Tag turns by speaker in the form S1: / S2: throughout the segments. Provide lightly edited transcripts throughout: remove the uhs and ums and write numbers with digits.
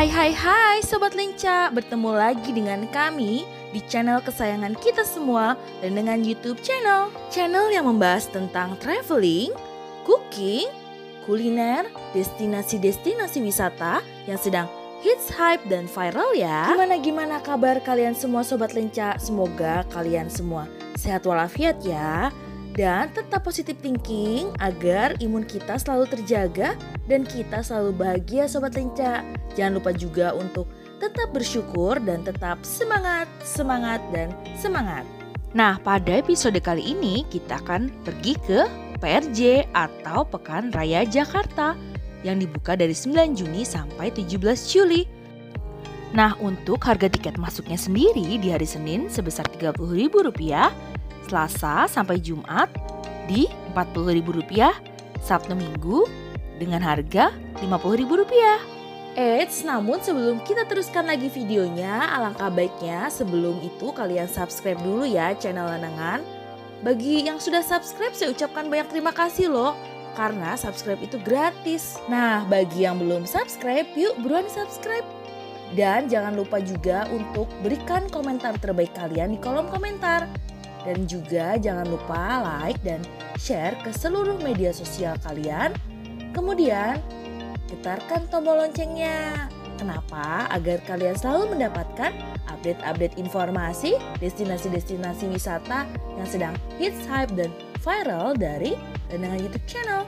S1: Hai Sobat Lenca, bertemu lagi dengan kami di channel kesayangan kita semua dan dengan YouTube channel yang membahas tentang traveling, cooking, kuliner, destinasi-destinasi wisata yang sedang hits, hype, dan viral ya. Gimana kabar kalian semua Sobat Lenca? Semoga kalian semua sehat walafiat ya. Dan tetap positive thinking agar imun kita selalu terjaga dan kita selalu bahagia Sobat Lenca. Jangan lupa juga untuk tetap bersyukur dan tetap semangat. Nah, pada episode kali ini kita akan pergi ke PRJ atau Pekan Raya Jakarta yang dibuka dari 9 Juni sampai 17 Juli. Nah, untuk harga tiket masuknya sendiri di hari Senin sebesar Rp30.000, Selasa sampai Jumat di Rp40.000, Sabtu Minggu dengan harga Rp50.000. Namun sebelum kita teruskan lagi videonya, alangkah baiknya sebelum itu kalian subscribe dulu ya channel Lenangan. Bagi yang sudah subscribe saya ucapkan banyak terima kasih loh, karena subscribe itu gratis. Nah, bagi yang belum subscribe, yuk buruan subscribe. Dan jangan lupa juga untuk berikan komentar terbaik kalian di kolom komentar. Dan juga jangan lupa like dan share ke seluruh media sosial kalian. Kemudian getarkan tombol loncengnya. Kenapa? Agar kalian selalu mendapatkan update-update informasi destinasi-destinasi wisata yang sedang hits, hype, dan viral dari Lenangan YouTube channel.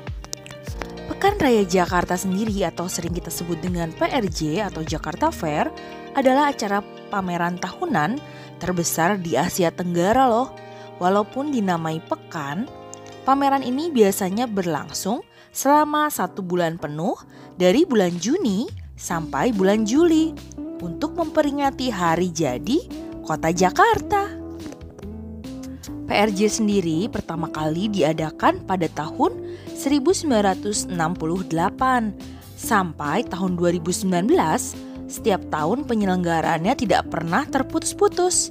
S1: Pekan Raya Jakarta sendiri atau sering kita sebut dengan PRJ atau Jakarta Fair adalah acara pameran tahunan terbesar di Asia Tenggara loh. Walaupun dinamai pekan, pameran ini biasanya berlangsung selama 1 bulan penuh dari bulan Juni sampai bulan Juli untuk memperingati hari jadi Kota Jakarta. PRJ sendiri pertama kali diadakan pada tahun 1968 sampai tahun 2019. Setiap tahun penyelenggaraannya tidak pernah terputus-putus.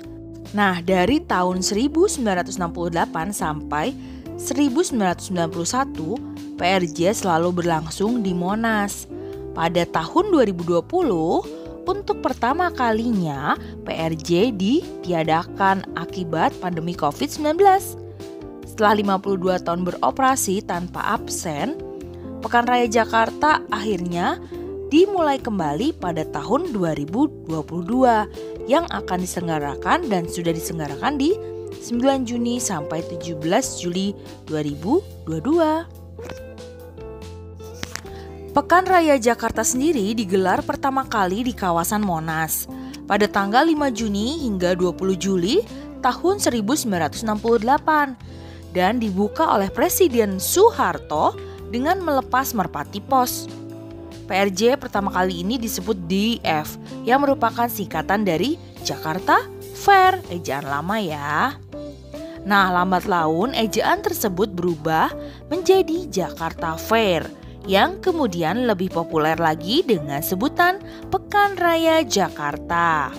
S1: Nah, dari tahun 1968 sampai 1991, PRJ selalu berlangsung di Monas. Pada tahun 2020, untuk pertama kalinya PRJ ditiadakan akibat pandemi COVID-19. Setelah 52 tahun beroperasi tanpa absen, Pekan Raya Jakarta akhirnya dimulai kembali pada tahun 2022 yang akan diselenggarakan dan sudah diselenggarakan di 9 Juni sampai 17 Juli 2022. Pekan Raya Jakarta sendiri digelar pertama kali di kawasan Monas pada tanggal 5 Juni hingga 20 Juli tahun 1968 dan dibuka oleh Presiden Soeharto dengan melepas merpati pos. PRJ pertama kali ini disebut DF yang merupakan singkatan dari Jakarta Fair, ejaan lama ya. Nah, lambat laun ejaan tersebut berubah menjadi Jakarta Fair yang kemudian lebih populer lagi dengan sebutan Pekan Raya Jakarta.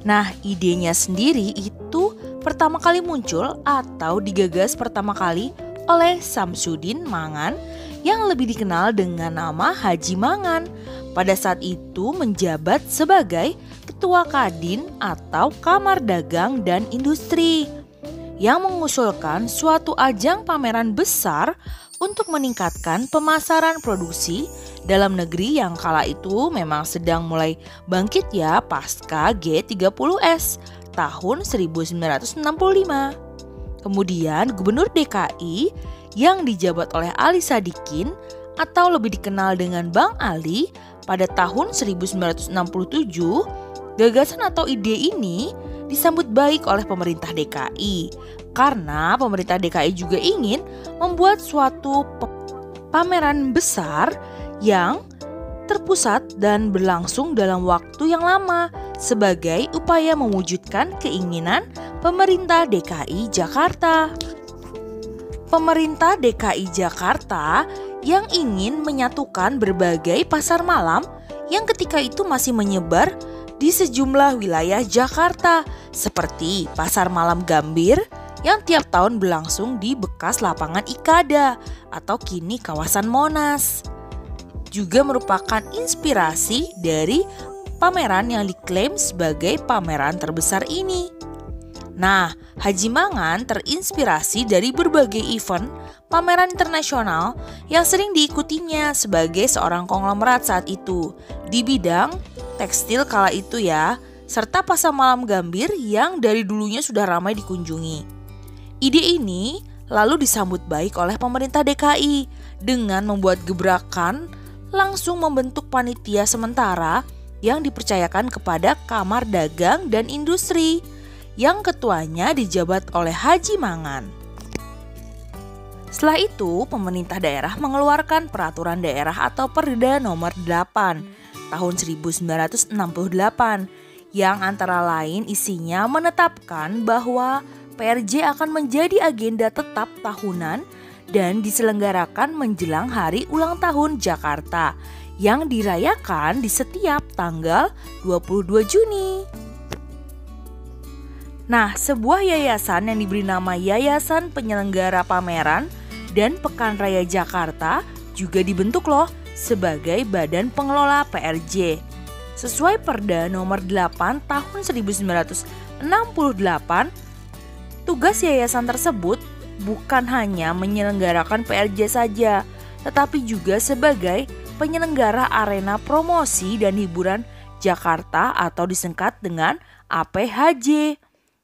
S1: Nah, idenya sendiri itu pertama kali muncul atau digagas pertama kali oleh Samsudin Mangan yang lebih dikenal dengan nama Haji Mangan. Pada saat itu menjabat sebagai Ketua Kadin atau Kamar Dagang dan Industri yang mengusulkan suatu ajang pameran besar untuk meningkatkan pemasaran produksi dalam negeri yang kala itu memang sedang mulai bangkit ya pasca G30S tahun 1965. Kemudian Gubernur DKI yang dijabat oleh Ali Sadikin atau lebih dikenal dengan Bang Ali pada tahun 1967, gagasan atau ide ini disambut baik oleh pemerintah DKI karena pemerintah DKI juga ingin membuat suatu pameran besar yang terpusat dan berlangsung dalam waktu yang lama sebagai upaya mewujudkan keinginan pemerintah DKI Jakarta. Pemerintah DKI Jakarta yang ingin menyatukan berbagai pasar malam yang ketika itu masih menyebar di sejumlah wilayah Jakarta seperti Pasar Malam Gambir yang tiap tahun berlangsung di bekas lapangan Ikada atau kini kawasan Monas. juga merupakan inspirasi dari pameran yang diklaim sebagai pameran terbesar ini. Nah, Haji Mangan terinspirasi dari berbagai event pameran internasional yang sering diikutinya sebagai seorang konglomerat saat itu di bidang tekstil kala itu ya, serta pasar malam Gambir yang dari dulunya sudah ramai dikunjungi. Ide ini lalu disambut baik oleh pemerintah DKI dengan membuat gebrakan langsung membentuk panitia sementara yang dipercayakan kepada Kamar Dagang dan Industri yang ketuanya dijabat oleh Haji Mangan. Setelah itu, pemerintah daerah mengeluarkan peraturan daerah atau Perda nomor 8 tahun 1968 yang antara lain isinya menetapkan bahwa PRJ akan menjadi agenda tetap tahunan dan diselenggarakan menjelang Hari Ulang Tahun Jakarta yang dirayakan di setiap tanggal 22 Juni. Nah, sebuah yayasan yang diberi nama Yayasan Penyelenggara Pameran dan Pekan Raya Jakarta juga dibentuk loh sebagai badan pengelola PRJ. Sesuai Perda nomor 8 tahun 1968, tugas yayasan tersebut bukan hanya menyelenggarakan PRJ saja, tetapi juga sebagai penyelenggara arena promosi dan hiburan Jakarta atau disingkat dengan APHJ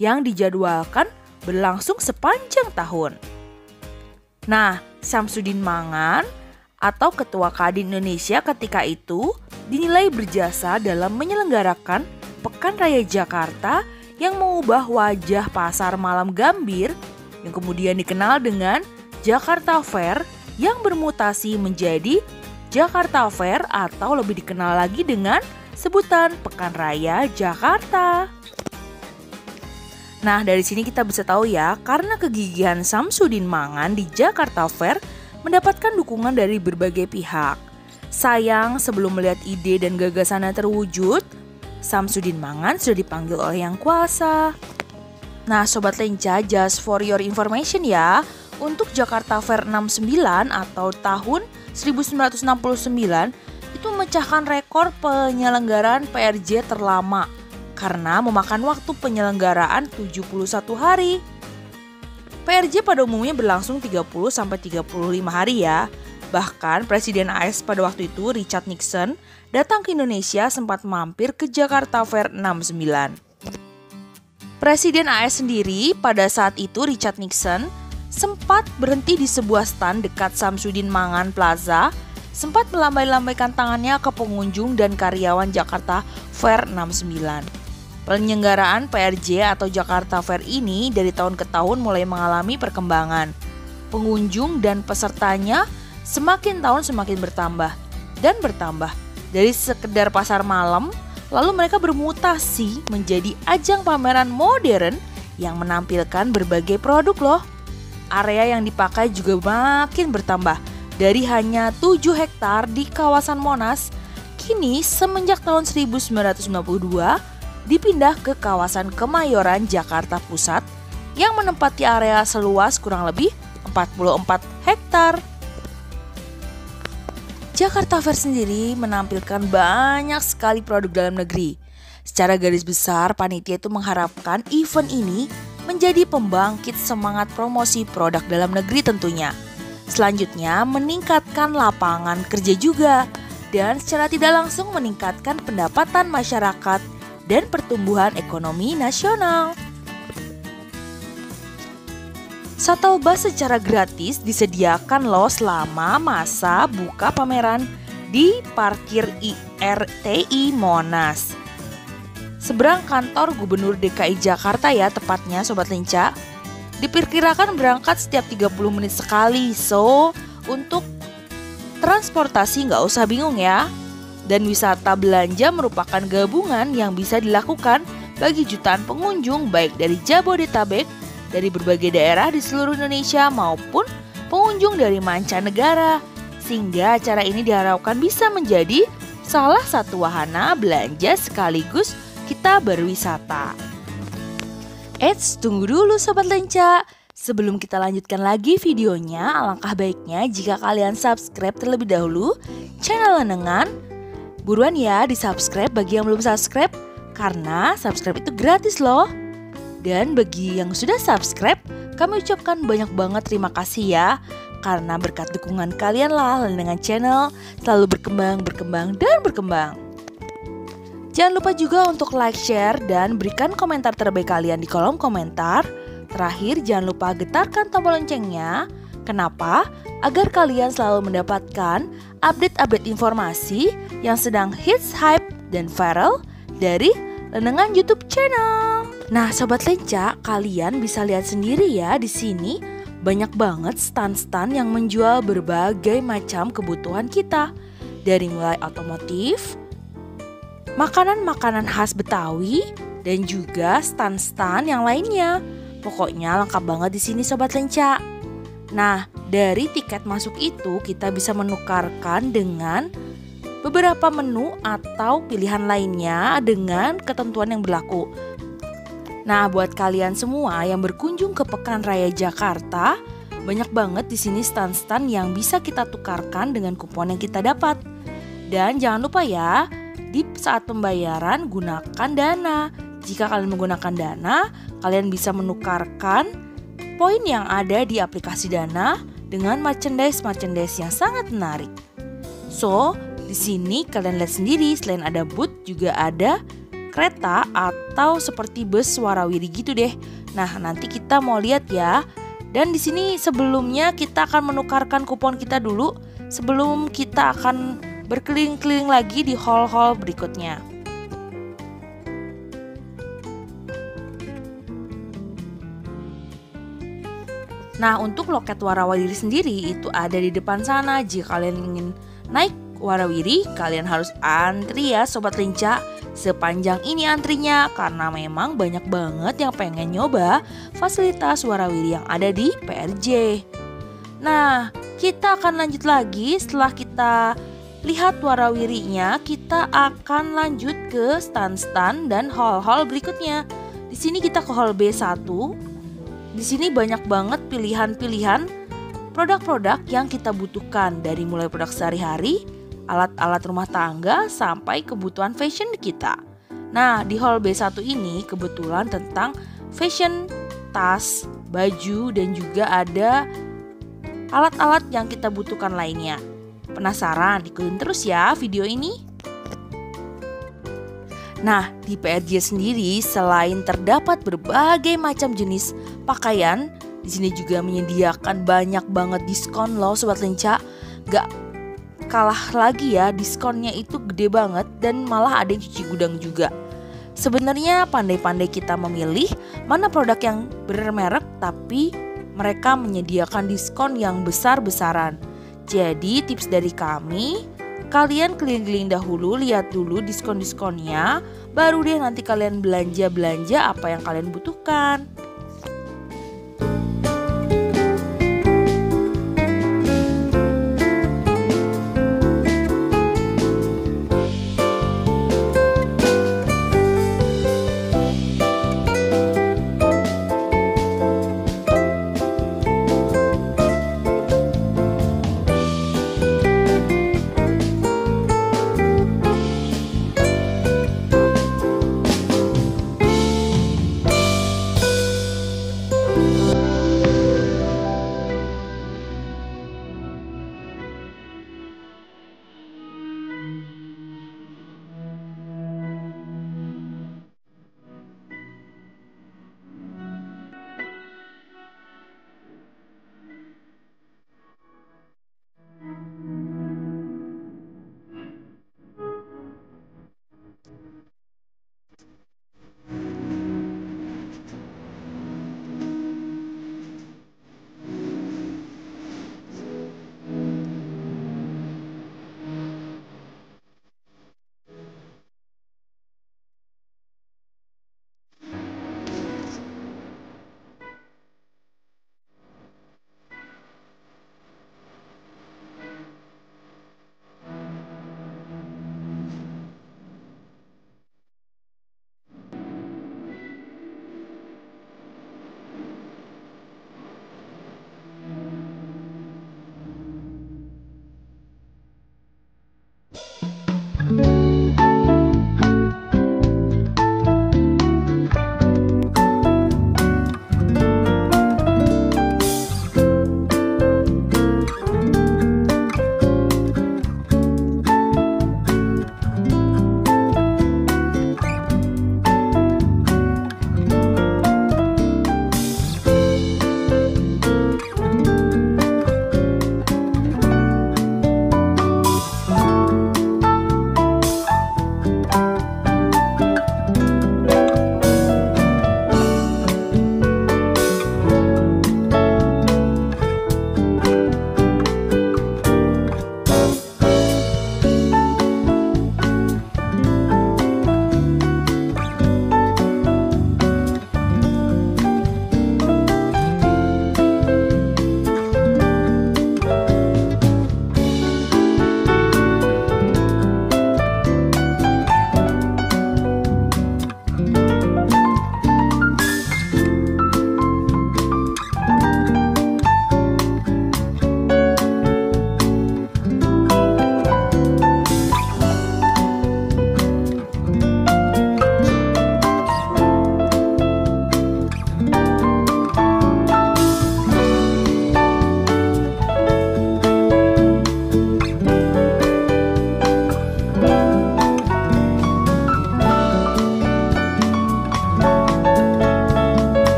S1: yang dijadwalkan berlangsung sepanjang tahun. Nah, Samsudin Mangan atau Ketua Kadin Indonesia ketika itu dinilai berjasa dalam menyelenggarakan Pekan Raya Jakarta yang mengubah wajah pasar malam Gambir yang kemudian dikenal dengan Jakarta Fair yang bermutasi menjadi Jakarta Fair atau lebih dikenal lagi dengan sebutan Pekan Raya Jakarta. Nah, dari sini kita bisa tahu ya, karena kegigihan Samsudin Mangan di Jakarta Fair mendapatkan dukungan dari berbagai pihak. Sayang, sebelum melihat ide dan gagasannya terwujud, Samsudin Mangan sudah dipanggil oleh Yang Kuasa. Nah, Sobat Lenca, just for your information ya, untuk Jakarta Fair 69 atau tahun 1969 itu memecahkan rekor penyelenggaraan PRJ terlama karena memakan waktu penyelenggaraan 71 hari. PRJ pada umumnya berlangsung 30-35 hari ya. Bahkan Presiden AS pada waktu itu Richard Nixon datang ke Indonesia sempat mampir ke Jakarta Fair 69. Presiden AS sendiri pada saat itu Richard Nixon sempat berhenti di sebuah stand dekat Samsudin Mangan Plaza, sempat melambai-lambaikan tangannya ke pengunjung dan karyawan Jakarta Fair 69. Penyelenggaraan PRJ atau Jakarta Fair ini dari tahun ke tahun mulai mengalami perkembangan. Pengunjung dan pesertanya semakin tahun semakin bertambah dan bertambah. Dari sekedar pasar malam, lalu mereka bermutasi menjadi ajang pameran modern yang menampilkan berbagai produk loh. Area yang dipakai juga makin bertambah. Dari hanya 7 hektar di kawasan Monas, kini semenjak tahun 1992 dipindah ke kawasan Kemayoran, Jakarta Pusat yang menempati area seluas kurang lebih 44 hektar. Jakarta Fair sendiri menampilkan banyak sekali produk dalam negeri. Secara garis besar, panitia itu mengharapkan event ini menjadi pembangkit semangat promosi produk dalam negeri tentunya. Selanjutnya, meningkatkan lapangan kerja juga dan secara tidak langsung meningkatkan pendapatan masyarakat dan pertumbuhan ekonomi nasional. Shuttle bus secara gratis disediakan loh selama masa buka pameran di parkir IRTI Monas. Seberang kantor Gubernur DKI Jakarta ya tepatnya Sobat Lenca. Diperkirakan berangkat setiap 30 menit sekali. So, untuk transportasi nggak usah bingung ya. Dan wisata belanja merupakan gabungan yang bisa dilakukan bagi jutaan pengunjung baik dari Jabodetabek, dari berbagai daerah di seluruh Indonesia maupun pengunjung dari mancanegara. Sehingga acara ini diharapkan bisa menjadi salah satu wahana belanja sekaligus kita berwisata. Eits, tunggu dulu Sobat Lenca. Sebelum kita lanjutkan lagi videonya, alangkah baiknya jika kalian subscribe terlebih dahulu channel Lenengan. Buruan ya di subscribe bagi yang belum subscribe, karena subscribe itu gratis loh. Dan bagi yang sudah subscribe, kami ucapkan banyak banget terima kasih ya. Karena berkat dukungan kalian lah Lenengan Channel selalu berkembang, dan berkembang. Jangan lupa juga untuk like, share, dan berikan komentar terbaik kalian di kolom komentar. Terakhir, jangan lupa getarkan tombol loncengnya. Kenapa? Agar kalian selalu mendapatkan update-update informasi yang sedang hits, hype, dan viral dari Lenengan YouTube channel. Nah, Sobat Lenca, kalian bisa lihat sendiri ya di sini banyak banget stand-stand yang menjual berbagai macam kebutuhan kita. Dari mulai otomotif, makanan-makanan khas Betawi, dan juga stand-stand yang lainnya. Pokoknya lengkap banget di sini Sobat Lenca. Nah, dari tiket masuk itu kita bisa menukarkan dengan beberapa menu atau pilihan lainnya dengan ketentuan yang berlaku. Nah, buat kalian semua yang berkunjung ke Pekan Raya Jakarta, banyak banget di sini stand-stand yang bisa kita tukarkan dengan kupon yang kita dapat. Dan jangan lupa ya, di saat pembayaran gunakan Dana. Jika kalian menggunakan Dana, kalian bisa menukarkan poin yang ada di aplikasi Dana dengan merchandise yang sangat menarik. So, di sini kalian lihat sendiri, selain ada booth juga ada kereta atau seperti bus warawiri gitu deh. Nah, nanti kita mau lihat ya. Dan di sini sebelumnya kita akan menukarkan kupon kita dulu sebelum kita akan berkeliling-keliling lagi di hall-hall berikutnya. Nah, untuk loket warawiri sendiri itu ada di depan sana. Jika kalian ingin naik warawiri, kalian harus antri ya Sobat Lenca. Sepanjang ini antrinya karena memang banyak banget yang pengen nyoba fasilitas warawiri yang ada di PRJ. Nah, kita akan lanjut lagi setelah kita lihat warawirinya. Kita akan lanjut ke stand-stand dan hall-hall berikutnya. Di sini kita ke hall B1. Di sini banyak banget pilihan-pilihan produk-produk yang kita butuhkan, dari mulai produk sehari-hari, alat-alat rumah tangga, sampai kebutuhan fashion kita. Nah, di hall B1 ini kebetulan tentang fashion, tas, baju, dan juga ada alat-alat yang kita butuhkan lainnya. Penasaran? Ikutin terus ya video ini. Nah, di PRJ sendiri selain terdapat berbagai macam jenis pakaian, di sini juga menyediakan banyak banget diskon loh Sobat Lenca. Gak kalah lagi ya, diskonnya itu gede banget dan malah ada yang cuci gudang juga. Sebenarnya pandai-pandai kita memilih mana produk yang bermerek, tapi mereka menyediakan diskon yang besar-besaran. Jadi tips dari kami, kalian keliling-keliling dahulu, lihat dulu diskon-diskonnya, baru deh nanti kalian belanja-belanja apa yang kalian butuhkan.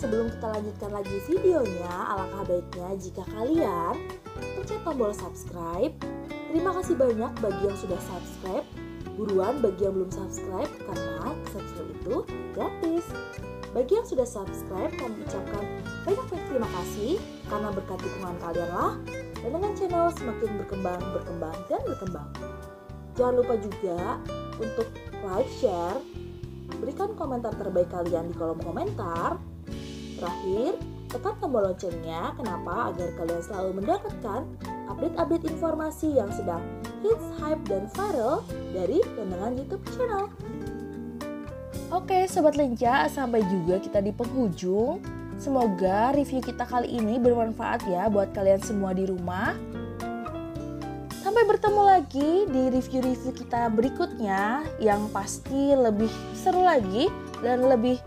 S1: sebelum kita lanjutkan lagi videonya, alangkah baiknya jika kalian pencet tombol subscribe. Terima kasih banyak bagi yang sudah subscribe. Buruan bagi yang belum subscribe, karena subscribe itu gratis. Bagi yang sudah subscribe, kami ucapkan banyak terima kasih, karena berkat dukungan kalianlah dan dengan channel semakin berkembang, dan berkembang. Jangan lupa juga untuk like, share, berikan komentar terbaik kalian di kolom komentar. Terakhir, tekan tombol loncengnya. Kenapa? Agar kalian selalu mendapatkan update-update informasi yang sedang hits, hype, dan viral dari Lendengan YouTube channel. Oke Sobat Lenca, sampai juga kita di penghujung. Semoga review kita kali ini bermanfaat ya buat kalian semua di rumah. Sampai bertemu lagi di review-review kita berikutnya yang pasti lebih seru lagi dan lebih.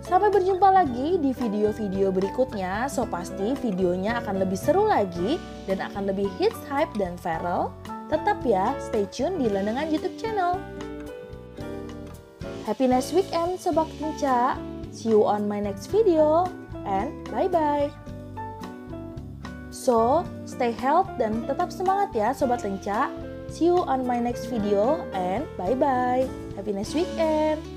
S1: Sampai berjumpa lagi di video-video berikutnya. So pasti videonya akan lebih seru lagi dan akan lebih hits, hype, dan viral. Tetap ya, stay tune di Lendengan YouTube channel. Happy next weekend Sobat Lenca. See you on my next video and bye-bye. So, stay healthy dan tetap semangat ya Sobat Lenca. See you on my next video and bye-bye. Happy next weekend.